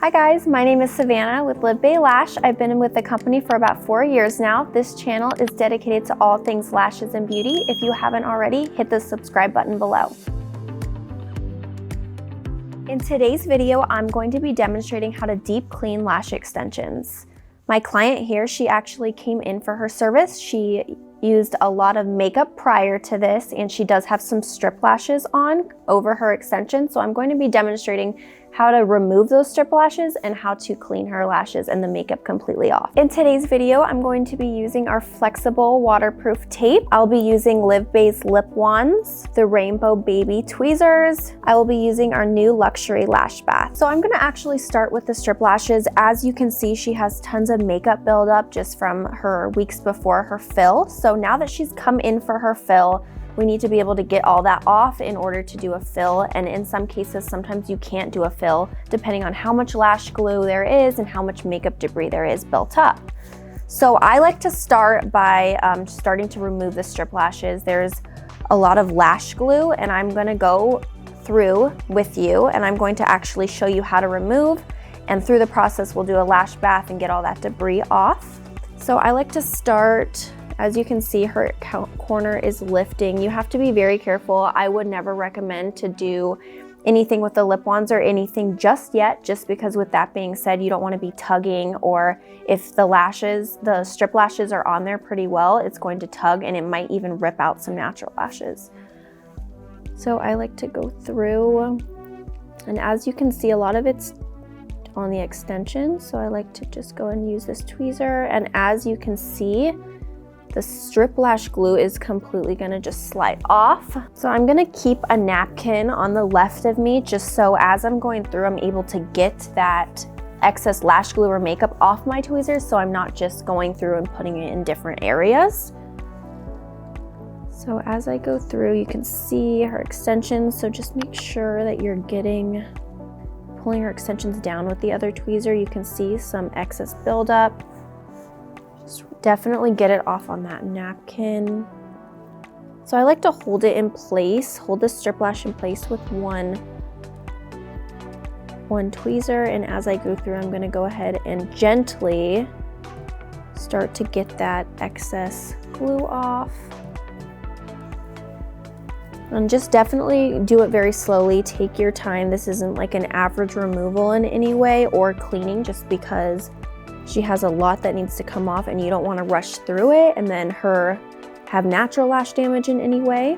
Hi guys, my name is Savannah with Live Bay Lash. I've been with the company for about 4 years now. This channel is dedicated to all things lashes and beauty. If you haven't already, hit the subscribe button below. In today's video, I'm going to be demonstrating how to deep clean lash extensions. My client here, she actually came in for her service. She used a lot of makeup prior to this, and she does have some strip lashes on over her extensions. So I'm going to be demonstrating how to remove those strip lashes and how to clean her lashes and the makeup completely off. In today's video, I'm going to be using our flexible waterproof tape. I'll be using Live Bay's lip wands, the Rainbow Baby tweezers. I will be using our new luxury lash bath. So I'm gonna actually start with the strip lashes. As you can see, she has tons of makeup buildup just from her weeks before her fill. So now that she's come in for her fill, we need to be able to get all that off in order to do a fill. And in some cases, sometimes you can't do a fill depending on how much lash glue there is and how much makeup debris there is built up. So I like to start by starting to remove the strip lashes. There's a lot of lash glue, and I'm gonna go through with you and I'm going to actually show you how to remove. And through the process, we'll do a lash bath and get all that debris off. So I like to start. As you can see, her corner is lifting. You have to be very careful. I would never recommend to do anything with the lip wands or anything just yet, just because with that being said, you don't want to be tugging, or if the strip lashes are on there pretty well, it's going to tug and it might even rip out some natural lashes. So I like to go through, and as you can see, a lot of it's on the extension. So I like to just go and use this tweezer, and as you can see, the strip lash glue is completely gonna just slide off. So I'm gonna keep a napkin on the left of me just so as I'm going through, I'm able to get that excess lash glue or makeup off my tweezers, so I'm not just going through and putting it in different areas. So as I go through, you can see her extensions, so just make sure that you're pulling her extensions down with the other tweezer. You can see some excess buildup. Definitely get it off on that napkin. So I like to hold it in place, hold the strip lash in place with one tweezer, and as I go through, I'm gonna go ahead and gently start to get that excess glue off. And just definitely do it very slowly, take your time. This isn't like an average removal in any way or cleaning, just because she has a lot that needs to come off and you don't want to rush through it and then have natural lash damage in any way.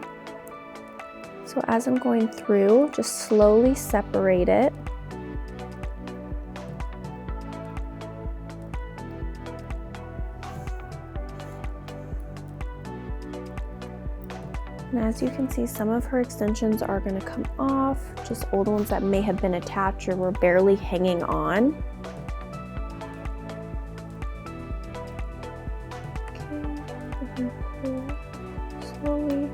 So as I'm going through, just slowly separate it. And as you can see, some of her extensions are going to come off, just old ones that may have been attached or were barely hanging on. Slowly.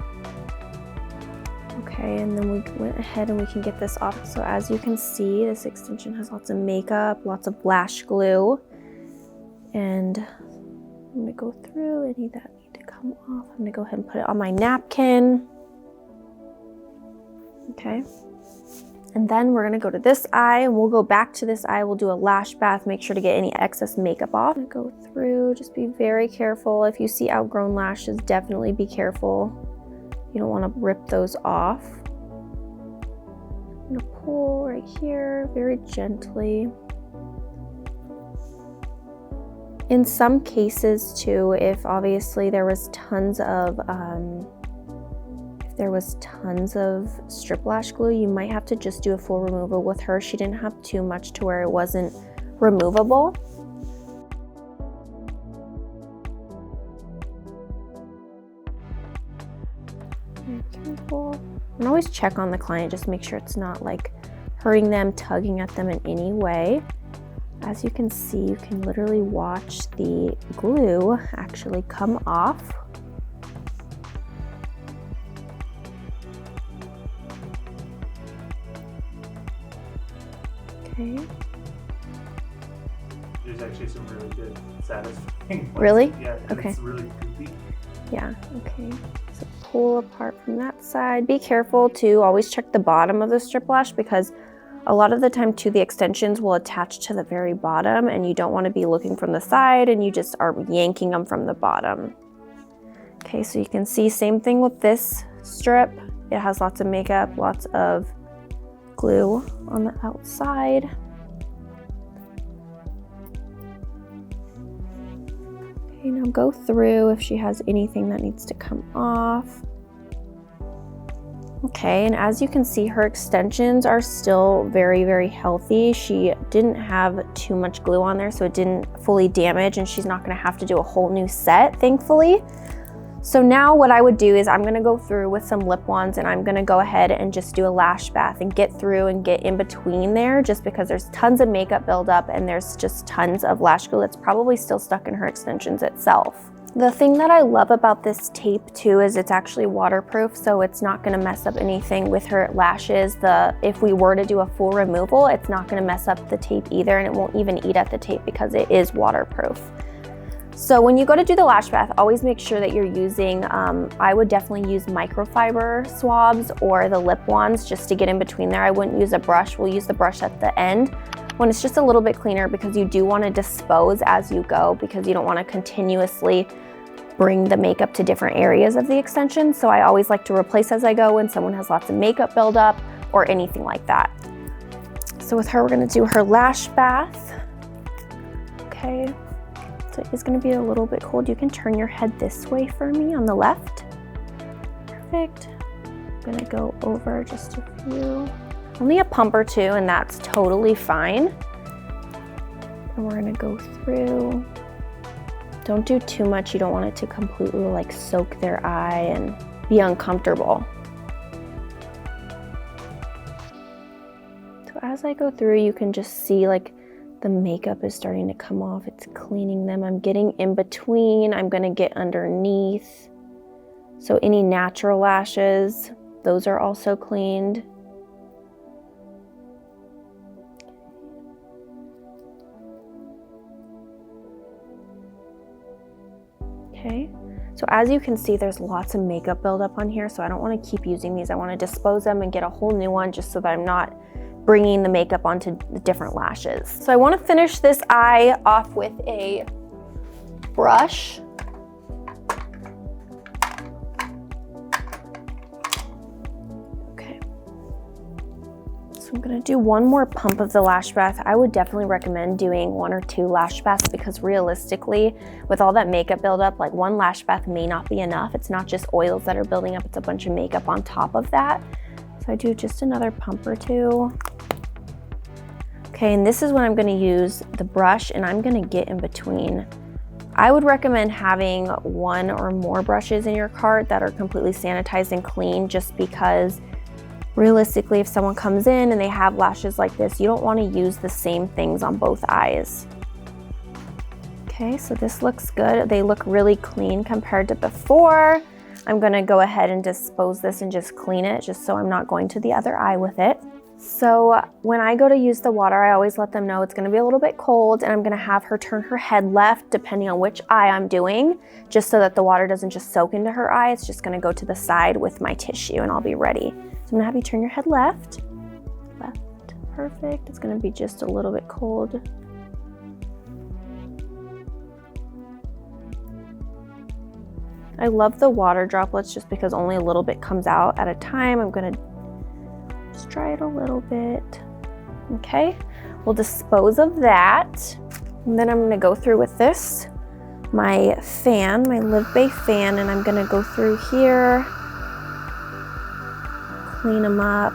Okay, and then we went ahead and we can get this off. So as you can see, this extension has lots of makeup, lots of lash glue, and I'm gonna go through any that need to come off. I'm gonna go ahead and put it on my napkin. Okay. And then we're gonna go to this eye, and we'll go back to this eye. We'll do a lash bath, make sure to get any excess makeup off. I'm gonna go through, just be very careful. If you see outgrown lashes, definitely be careful. You don't wanna rip those off. I'm gonna pull right here, very gently. In some cases too, if obviously there was tons of strip lash glue, you might have to just do a full removal. With her, she didn't have too much to where it wasn't removable. Very careful. And always check on the client, just make sure it's not like hurting them, tugging at them in any way. As you can see, you can literally watch the glue actually come off. Okay. There's actually some really good satisfying ones. Really? Yeah, okay. It's really goopy. Yeah, okay. So pull apart from that side. Be careful to always check the bottom of the strip lash, because A lot of the time too, the extensions will attach to the very bottom and you don't want to be looking from the side and you just are yanking them from the bottom. Okay, so you can see same thing with this strip. It has lots of makeup, lots of glue on the outside. Okay, now go through if she has anything that needs to come off. Okay, and as you can see, her extensions are still very, very healthy. She didn't have too much glue on there, so it didn't fully damage, and she's not gonna have to do a whole new set, thankfully. So now what I would do is I'm gonna go through with some lip wands and I'm gonna go ahead and just do a lash bath and get through and get in between there, just because there's tons of makeup buildup and there's just tons of lash glue that's probably still stuck in her extensions itself. The thing that I love about this tape too is it's actually waterproof, so it's not gonna mess up anything with her lashes. If we were to do a full removal, it's not gonna mess up the tape either, and it won't even eat at the tape because it is waterproof. So when you go to do the lash bath, always make sure that you're using, I would definitely use microfiber swabs or the lip wands just to get in between there. I wouldn't use a brush. We'll use the brush at the end when it's just a little bit cleaner, because you do want to dispose as you go, because you don't want to continuously bring the makeup to different areas of the extension. So I always like to replace as I go when someone has lots of makeup buildup or anything like that. So with her, we're going to do her lash bath. Okay. So it's gonna be a little bit cold. You can turn your head this way for me on the left. Perfect. I'm gonna go over just a few. Only a pump or two, and that's totally fine. And we're gonna go through. Don't do too much. You don't want it to completely like soak their eye and be uncomfortable. So as I go through, you can just see like the makeup is starting to come off. It's cleaning them. I'm getting in between. I'm gonna get underneath. So any natural lashes, those are also cleaned. Okay, so as you can see, there's lots of makeup buildup on here, so I don't want to keep using these. I want to dispose them and get a whole new one just so that I'm not bringing the makeup onto the different lashes. So I want to finish this eye off with a brush. Okay. So I'm gonna do one more pump of the lash bath. I would definitely recommend doing 1 or 2 lash baths, because realistically, with all that makeup buildup, like 1 lash bath may not be enough. It's not just oils that are building up, it's a bunch of makeup on top of that. So I do just another pump or 2. Okay, and this is when I'm gonna use the brush and I'm gonna get in between. I would recommend having 1 or more brushes in your cart that are completely sanitized and clean, just because realistically, if someone comes in and they have lashes like this, you don't wanna use the same things on both eyes. Okay, so this looks good. They look really clean compared to before. I'm gonna go ahead and dispose this and just clean it, just so I'm not going to the other eye with it. So when I go to use the water, I always let them know it's gonna be a little bit cold, and I'm gonna have her turn her head left depending on which eye I'm doing, just so that the water doesn't just soak into her eye. It's just gonna go to the side with my tissue and I'll be ready. So I'm gonna have you turn your head left. Left, perfect. It's gonna be just a little bit cold. I love the water droplets just because only a little bit comes out at a time. I'm gonna just dry it a little bit. Okay, we'll dispose of that. And then I'm gonna go through with this, my fan, my Live Bay fan, and I'm gonna go through here, clean them up.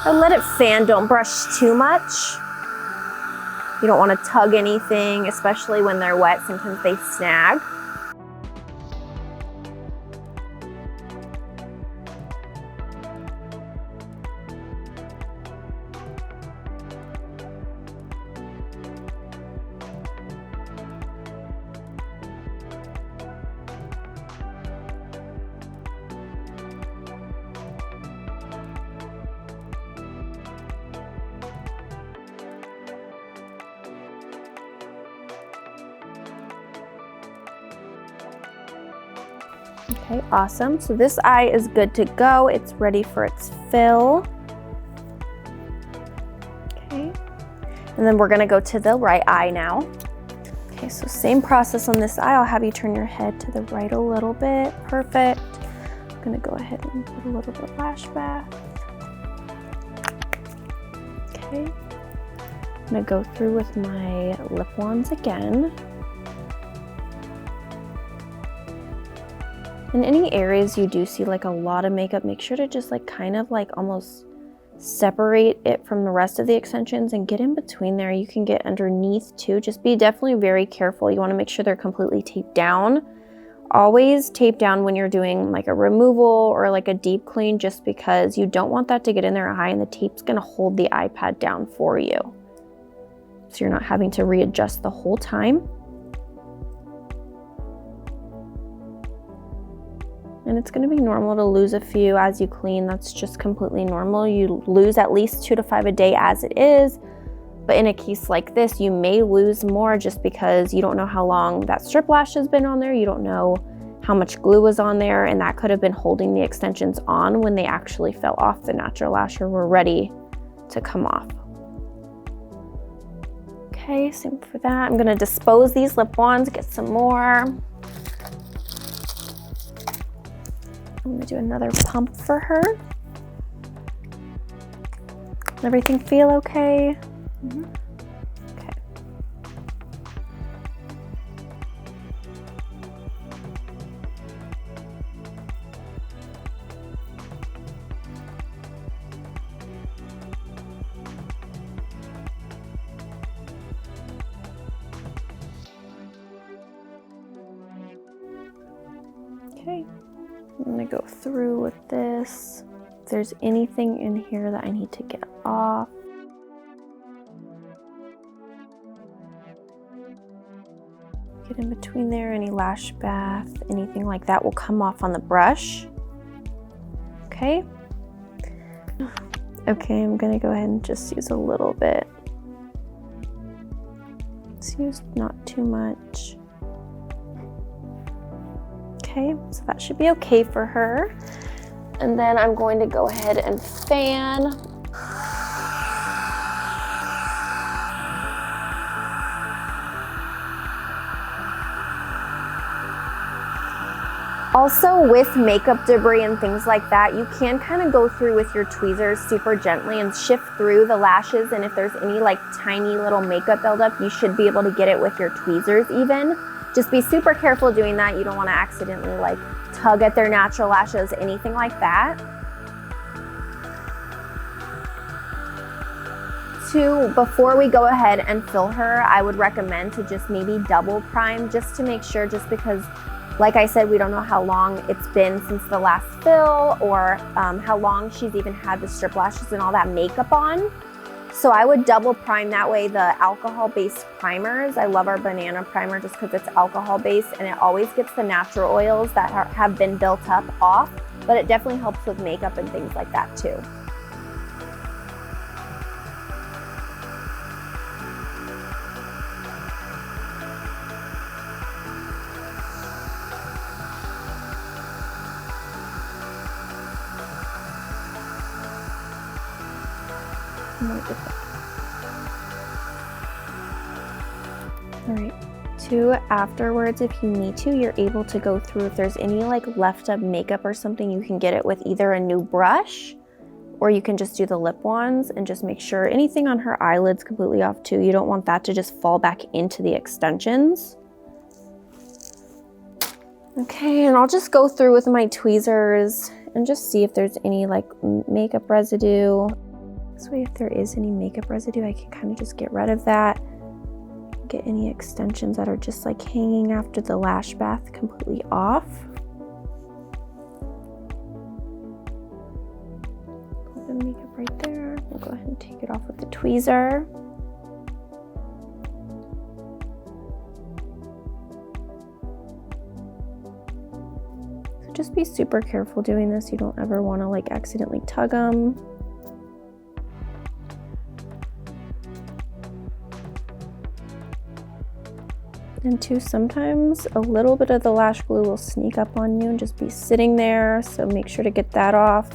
And let it fan, don't brush too much. You don't want to tug anything, especially when they're wet. Sometimes they snag. Okay, awesome. So this eye is good to go. It's ready for its fill. Okay, and then we're gonna go to the right eye now. Okay, so same process on this eye. I'll have you turn your head to the right a little bit. Perfect. I'm gonna go ahead and put a little bit of lash bath. Okay, I'm gonna go through with my lip wands again. In any areas you do see like a lot of makeup, make sure to just like kind of like almost separate it from the rest of the extensions and get in between there. You can get underneath too. Just be definitely very careful. You want to make sure they're completely taped down. Always tape down when you're doing like a removal or like a deep clean, just because you don't want that to get in their eye and the tape's going to hold the iPad down for you. So you're not having to readjust the whole time. And it's going to be normal to lose a few as you clean. That's just completely normal. You lose at least 2 to 5 a day as it is. But in a case like this, you may lose more just because you don't know how long that strip lash has been on there. You don't know how much glue was on there, and that could have been holding the extensions on when they actually fell off the natural lash or were ready to come off. Okay, same for that. I'm going to dispose these lip wands, get some more. I'm gonna do another pump for her. Everything feel okay? Mm-hmm. Okay. Okay. I'm gonna go through with this. If there's anything in here that I need to get off. Get in between there, any lash bath, anything like that will come off on the brush. Okay. Okay, I'm gonna go ahead and just use a little bit. Let's use not too much. Okay, so that should be okay for her. And then I'm going to go ahead and fan. Also, with makeup debris and things like that, you can kind of go through with your tweezers super gently and shift through the lashes, and if there's any like tiny little makeup buildup, you should be able to get it with your tweezers even. Just be super careful doing that. You don't want to accidentally like tug at their natural lashes, anything like that. Before we go ahead and fill her, I would recommend to just maybe double prime, just to make sure, just because like I said, we don't know how long it's been since the last fill, or how long she's even had the strip lashes and all that makeup on. So I would double prime that way. The alcohol-based primers, I love our banana primer just because it's alcohol-based and it always gets the natural oils that have been built up off, but it definitely helps with makeup and things like that too. All right, afterwards, if you need to, you're able to go through if there's any like left up makeup or something, you can get it with either a new brush, or you can just do the lip wands and just make sure anything on her eyelids completely off too. You don't want that to just fall back into the extensions. Okay, and I'll just go through with my tweezers and just see if there's any like makeup residue. This way, if there is any makeup residue, I can kind of just get rid of that. Get any extensions that are just like hanging after the lash bath completely off. Put the makeup right there. We'll go ahead and take it off with the tweezer. So just be super careful doing this. You don't ever want to like accidentally tug them. And too, sometimes a little bit of the lash glue will sneak up on you and just be sitting there, so make sure to get that off.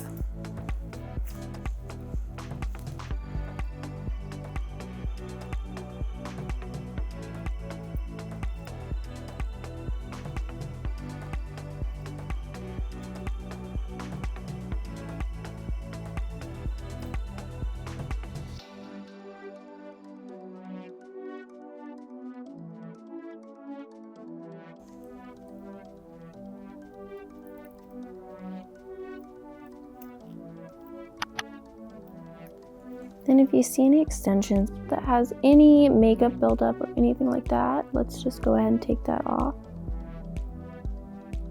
Then if you see any extensions that has any makeup buildup or anything like that, let's just go ahead and take that off.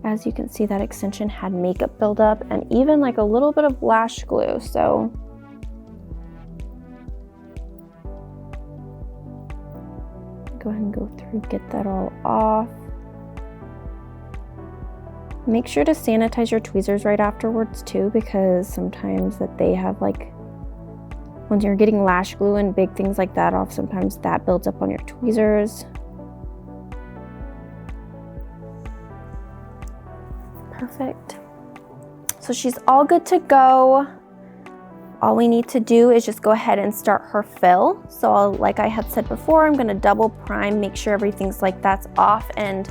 As you can see, that extension had makeup buildup and even like a little bit of lash glue, so go ahead and go through, get that all off. Make sure to sanitize your tweezers right afterwards too, because sometimes that they have like, when you're getting lash glue and big things like that off, sometimes that builds up on your tweezers. Perfect. So she's all good to go. All we need to do is just go ahead and start her fill. So like I had said before, I'm gonna double prime, make sure everything's like that's off. And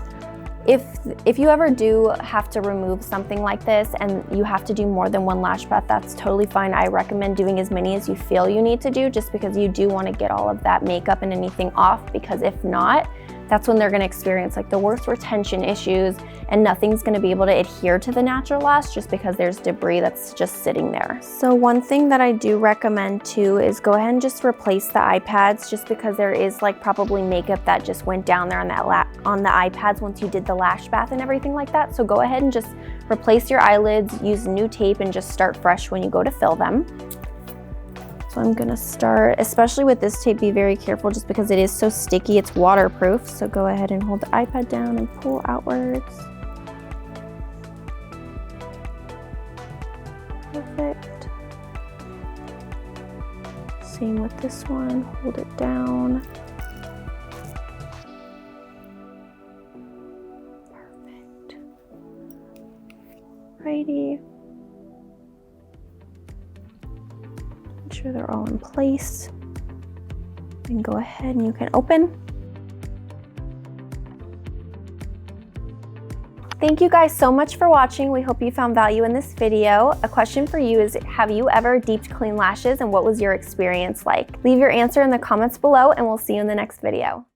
if you ever do have to remove something like this and you have to do more than one lash bath, that's totally fine. I recommend doing as many as you feel you need to do, just because you do want to get all of that makeup and anything off, because if not, that's when they're going to experience like the worst retention issues and nothing's going to be able to adhere to the natural lash just because there's debris that's just sitting there. So one thing that I do recommend too is go ahead and just replace the eye pads, just because there is like probably makeup that just went down there on that on the eye pads once you did the lash bath and everything like that. So go ahead and just replace your eyelids, use new tape, and just start fresh when you go to fill them. So I'm gonna start, especially with this tape, be very careful just because it is so sticky, it's waterproof. So go ahead and hold the iPad down and pull outwards. Perfect. Same with this one, hold it down. Perfect. Righty. Make sure they're all in place. And go ahead and you can open. Thank you guys so much for watching. We hope you found value in this video. A question for you is, have you ever deep cleaned lashes and what was your experience like? Leave your answer in the comments below and we'll see you in the next video.